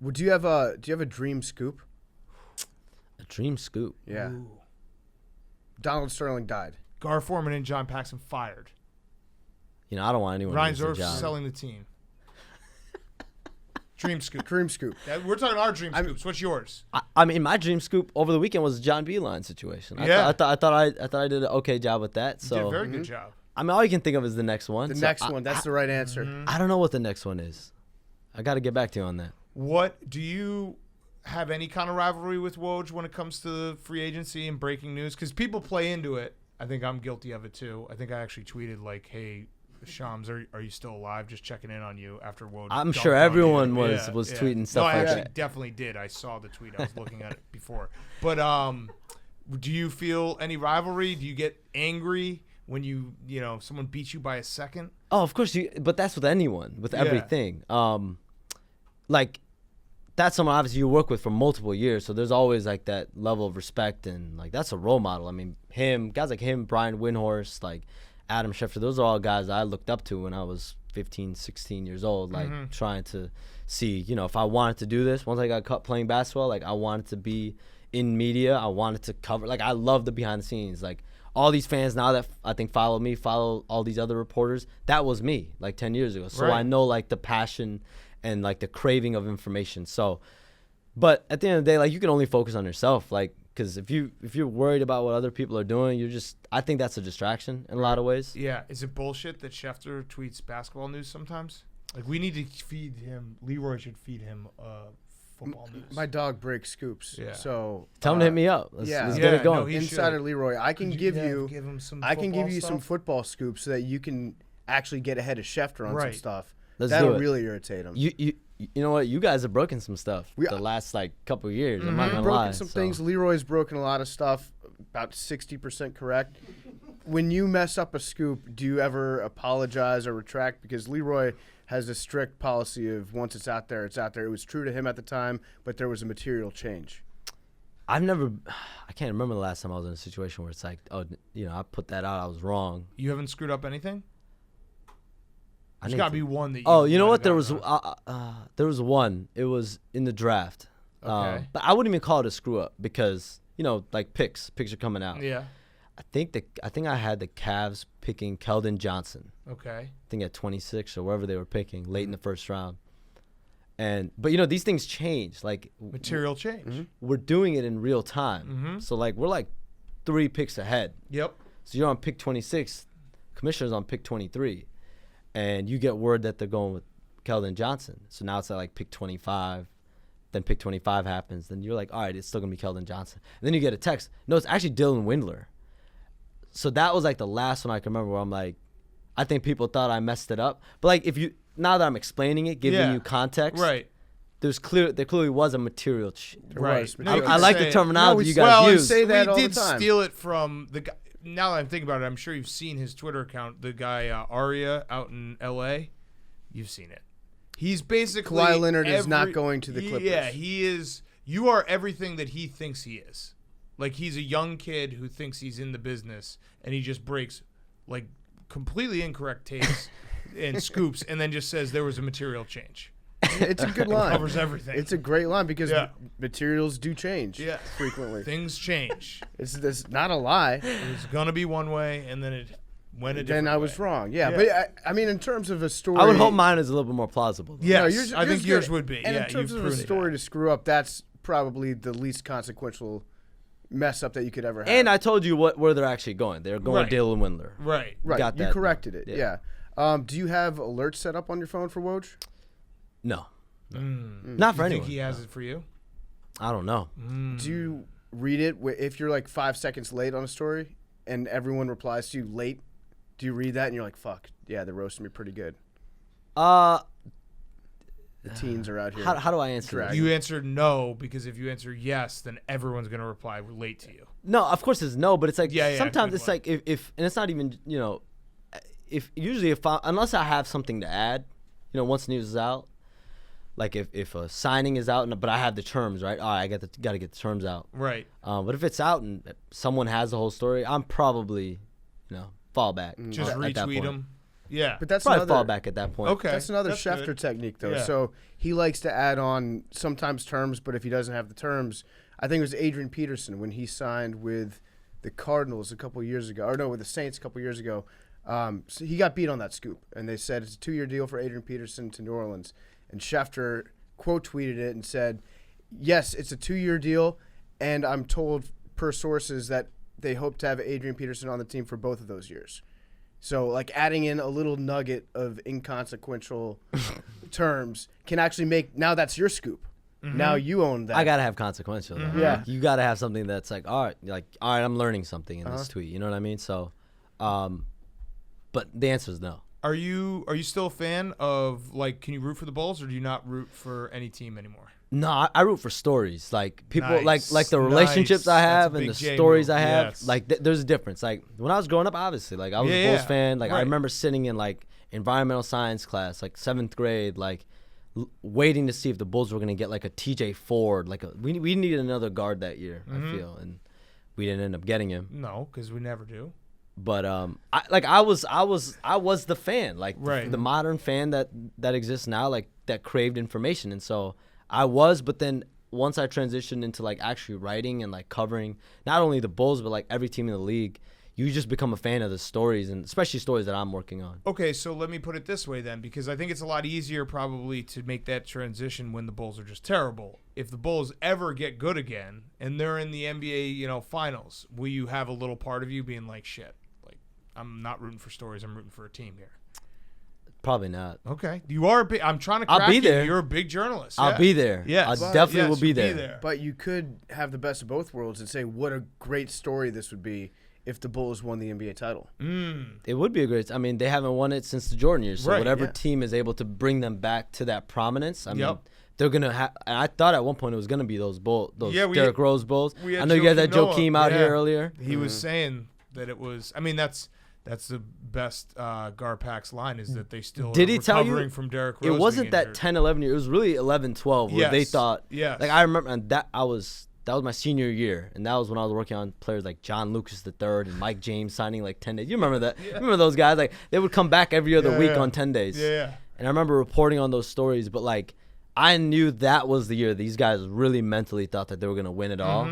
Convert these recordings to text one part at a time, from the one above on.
Well, do you have a dream scoop? A dream scoop. Yeah. Ooh. Donald Sterling died. Gar Forman and John Paxson fired. You know, I don't want anyone Ryan to lose Zerf their job. selling the team. Dream scoop. Dream scoop. We're talking our dream scoops. What's yours? I mean, my dream scoop over the weekend was the John Beilein situation. Yeah. I thought I did an okay job with that. You So did a very good job. I mean, all you can think of is the next one. The So next one. That's the right answer. I don't know what the next one is. I got to get back to you on that. What do you have any kind of rivalry with Woj when it comes to free agency and breaking news? Because people play into it. I think I'm guilty of it too. I think I actually tweeted like, "Hey, Shams, are you still alive? Just checking in on you after Woj." I'm dunked sure on everyone you." was tweeting stuff no, I like actually that. definitely did. I saw the tweet. I was looking at it before. But do you feel any rivalry? Do you get angry when you know someone beats you by a second? Oh, of course but that's with anyone, with everything. Like that's someone obviously you work with for multiple years, so there's always like that level of respect, and like that's a role model. I mean, guys like him, Brian Windhorst, like Adam Schefter, those are all guys I looked up to when I was 15, 16 years old, like trying to see, if I wanted to do this, once I got cut playing basketball, like I wanted to be in media. I wanted to cover, like I love the behind the scenes. Like all these fans now that I think follow all these other reporters, that was me like 10 years ago. So Right. I know like the passion and like the craving of information. So, but at the end of the day, like you can only focus on yourself. Like, because if you're worried about what other people are doing, I think that's a distraction in a lot of ways. Yeah. Is it bullshit that Schefter tweets basketball news sometimes? Like we need to feed him. Leroy should feed him football news. My dog breaks scoops. Yeah. So Tell him to hit me up. Let's get it going. No, he Insider should. Leroy, I can give you him some. I can give football you some stuff. football scoops so that you can actually get ahead of Schefter on some Right. stuff. Let's That'll do it. really irritate him. You know what? You guys have broken some stuff the last like couple of years. I'm not We've gonna broken lie. some so. things. Leroy's broken a lot of stuff, about 60% correct. When you mess up a scoop, do you ever apologize or retract? Because Leroy has a strict policy of once it's out there, it's out there. It was true to him at the time, but there was a material change. I can't remember the last time I was in a situation where it's like, oh, I put that out, I was wrong. You haven't screwed up anything? I There's need got to- to be one that you. Oh, you know might what? have There was gotten one. It was in the draft. Okay. But I wouldn't even call it a screw up because like picks are coming out. wrong. Yeah. I think I had the Cavs picking Keldon Johnson. Okay. I think at 26 or wherever they were picking late in the first round. But these things change. Like Material change. we're doing it in real time. Mhm. So like we're like 3 picks ahead. Yep. So you're on pick 26, commissioner's on pick 23, and you get word that they're going with Keldon Johnson. So now it's at like pick 25. Then pick 25 happens. Then you're like, all right, it's still going to be Keldon Johnson. And then you get a text. No, it's actually Dylan Windler. So that was like the last one I can remember where I'm like, I think people thought I messed it up. But like now that I'm explaining it, giving you context, Right. there clearly was a material Right. was No, you material could I like the say- terminology we- you guys well, use. say that we all the did time. steal it from the guy. Now that I'm thinking about it, I'm sure you've seen his Twitter account. The guy Aria out in L.A. You've seen it. He's basically Kawhi Leonard is not going to the Clippers. Yeah, he is. You are everything that he thinks he is. Like he's a young kid who thinks he's in the business, and he just breaks like completely incorrect takes and scoops, and then just says there was a material change. It's a good line. Covers everything. It's a great line because Yeah. materials do change frequently. Things change. It's not a lie. It was gonna be one way, and then it went a different Then I was way. wrong. Yeah. Yeah. But I mean, in terms of a story, I would hope mine is a little bit more plausible. though. Yes, No, yours- I think yours yours good. would be. And yeah, in terms you've of a proven story that. to screw up, that's probably the least consequential mess up that you could ever have. And I told you where they're actually going. They're going Right. with Dylan Windler. Right. right, got you that. corrected it. Yeah. Yeah. Do you have alerts set up on your phone for Woj? No. Mm. Not for You anyone. think he has it for you? I don't know. Do you read it if you're like 5 seconds late on a story and everyone replies to you late? Do you read that and you're like, fuck, yeah, they're roasting me pretty good. The teens are out here. How do I answer Drag. that? You answer no because if you answer yes, then everyone's gonna reply late to you. No, of course it's no, but it's like Yeah, sometimes good it's one. like if and it's not even unless I have something to add, once news is out, like if a signing is out but I have the terms right, all right, I got to get the terms out. Right. But if it's out and someone has the whole story, I'm probably fall back. Just at that retweet point. them. Yeah. But that's Probably another fall back at that point. Okay. That's another That's Schefter good. technique, though. Yeah. So he likes to add on sometimes terms, but if he doesn't have the terms, I think it was Adrian Peterson when he signed with the Cardinals a couple years ago, or no, with the Saints a couple years ago. So he got beat on that scoop, and they said it's a 2-year deal for Adrian Peterson to New Orleans. And Schefter quote tweeted it and said, "Yes, it's a 2-year deal, and I'm told per sources that they hope to have Adrian Peterson on the team for both of those years." So, like, adding in a little nugget of inconsequential terms can actually make, now that's your scoop. Now you own that. I gotta have consequential. though. Yeah. You gotta have something that's like, all right, I'm learning something in this tweet. You know what I mean? So, but the answer is no. Are you still a fan of, like, can you root for the Bulls, or do you not root for any team anymore? No, I root for stories. Like people, Nice. like the relationships I Nice. have That's a and the big J stories move. I have. Yes. Like there's a difference. Like when I was growing up, obviously, like I was a Bulls fan. Like I Right. remember sitting in like environmental science class, like 7th grade, like waiting to see if the Bulls were gonna get like a TJ Ford. Like we needed another guard that year. I feel, and we didn't end up getting him. No, because we never do. But I was the fan, like Right. the modern fan that exists now, like that craved information, and so I was. But then once I transitioned into like actually writing and like covering not only the Bulls but like every team in the league, you just become a fan of the stories, and especially stories that I'm working on. Okay, so let me put it this way then, because I think it's a lot easier probably to make that transition when the Bulls are just terrible. If the Bulls ever get good again and they're in the NBA, finals, will you have a little part of you being like, shit, like I'm not rooting for stories, I'm rooting for a team here? Probably not. Okay, you are. I'm trying to. I'll Crack be you. there. You're a big journalist. I'll Yeah. be there. Yes. I Well, definitely yes, will be you'll there. But you could have the best of both worlds and say what a great story this would be if the Bulls won the NBA title. It would be a great. I mean, they haven't won it since the Jordan years. So Right, whatever yeah. team is able to bring them back to that prominence, I mean, Yep. they're gonna have. I thought at one point it was gonna be those Yeah, Derrick Rose Bulls. we had I know you guys had Joakim Joakim Noah. out Yeah. here earlier. He was saying that it was. I mean, that's the best Garpax line is that they still Did are he tell you recovering from Derrick Rose. It wasn't being that injured. 10, 11 year. It was really 11, 12 where they Yes. thought. Yes. Like I remember, and that was my senior year, and that was when I was working on players like John Lucas III and Mike James signing like 10 days. You remember that? You remember those guys? Like they would come back every other Yeah, week yeah. on 10 days. Yeah. And I remember reporting on those stories, but like I knew that was the year these guys really mentally thought that they were gonna win it all,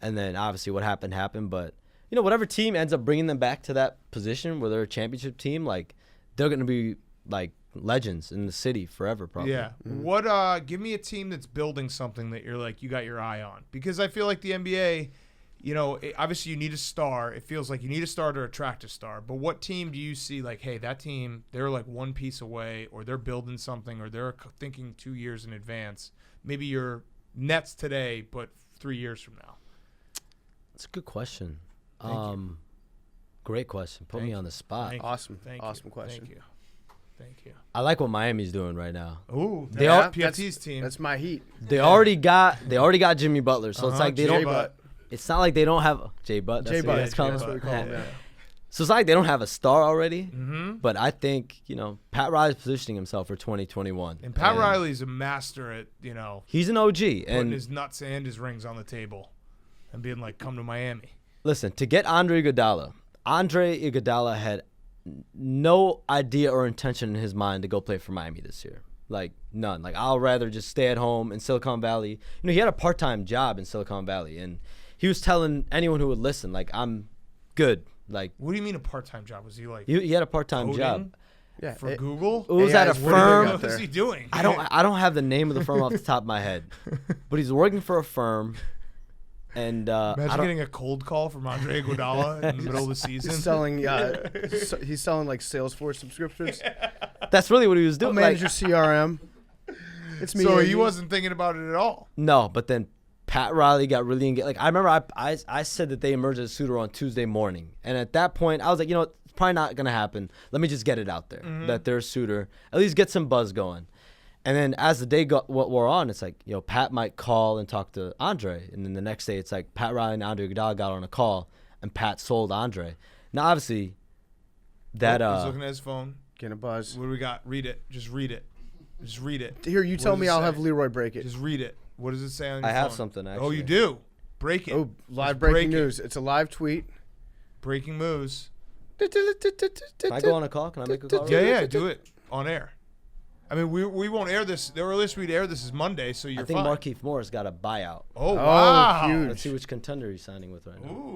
and then obviously what happened. But whatever team ends up bringing them back to that position where they're a championship team, like they're gonna be like legends in the city forever, probably. Yeah. What? Give me a team that's building something that you're like you got your eye on, because I feel like the NBA, obviously you need a star. It feels like you need a star to attract a star. But what team do you see like, hey, that team, they're like one piece away, or they're building something, or they're thinking 2 years in advance? Maybe your Nets today, but 3 years from now. It's a good question. Thank you. Great question. Put Thank me you. on the spot. Thank you. Awesome. Thank Awesome you. question. Thank you. I like what Miami's doing right now. Ooh, They that's are- PFT's team. That's my heat. They already got Jimmy Butler, so it's like they don't. J-Butt. It's not like they don't have J Butt. That's J-Butt, what it's called. that's what we call him, yeah. So it's not like they don't have a star already. Mm-hmm. But I think Pat Riley's positioning himself for 2021. And Pat Riley's a master at He's an OG, putting and his nuts and his rings on the table, and being like, "Come to Miami." listen, to get Andre Iguodala had no idea or intention in his mind to go play for Miami this year. Like none. Like I'll rather just stay at home in Silicon Valley. He had a part-time job in Silicon Valley, and he was telling anyone who would listen, like, I'm good. Like What do you mean a part-time job? Was he like he had a part-time coding job. Yeah. for Google? It was AI at a is what do you firm. got What was there? he doing? I don't have the name of the firm off the top of my head, but he's working for a firm, and I Imagine don't, getting a cold call from Andre Iguodala in the middle of the season. He's selling. He's selling like Salesforce subscriptions. that's really what he was I'll doing. manage Like, your CRM. It's me. So and he you. wasn't thinking about it at all. no, but then Pat Riley got really engaged. Like I remember, I said that they emerged as a suitor on Tuesday morning, and at that point, I was like, it's probably not gonna happen. Let me just get it out there that they're a suitor. At least get some buzz going. And then as the day wore on, it's like, Pat might call and talk to Andre. And then the next day, it's like Pat Riley and Andre Iguodala got on a call, and Pat sold Andre. Now, obviously, that He's looking at his phone. Getting a buzz. What do we got? Read it. Just read it. Just read it. Here, you What tell does me. it I'll say? have Leroy break it. Just read it. What does it say on your I have phone? something, Oh, actually. you do? Break it. Oh, live Just break breaking it. news. It's a live tweet. Breaking moves. Can I go on a call? Can I make a call? Yeah, do it on air. I mean, we won't air this. The earliest we'd air this is Monday, so you're I think fine. Markieff Morris got a buyout. Oh, wow. huge. Let's see which contender he's signing with right now. Ooh.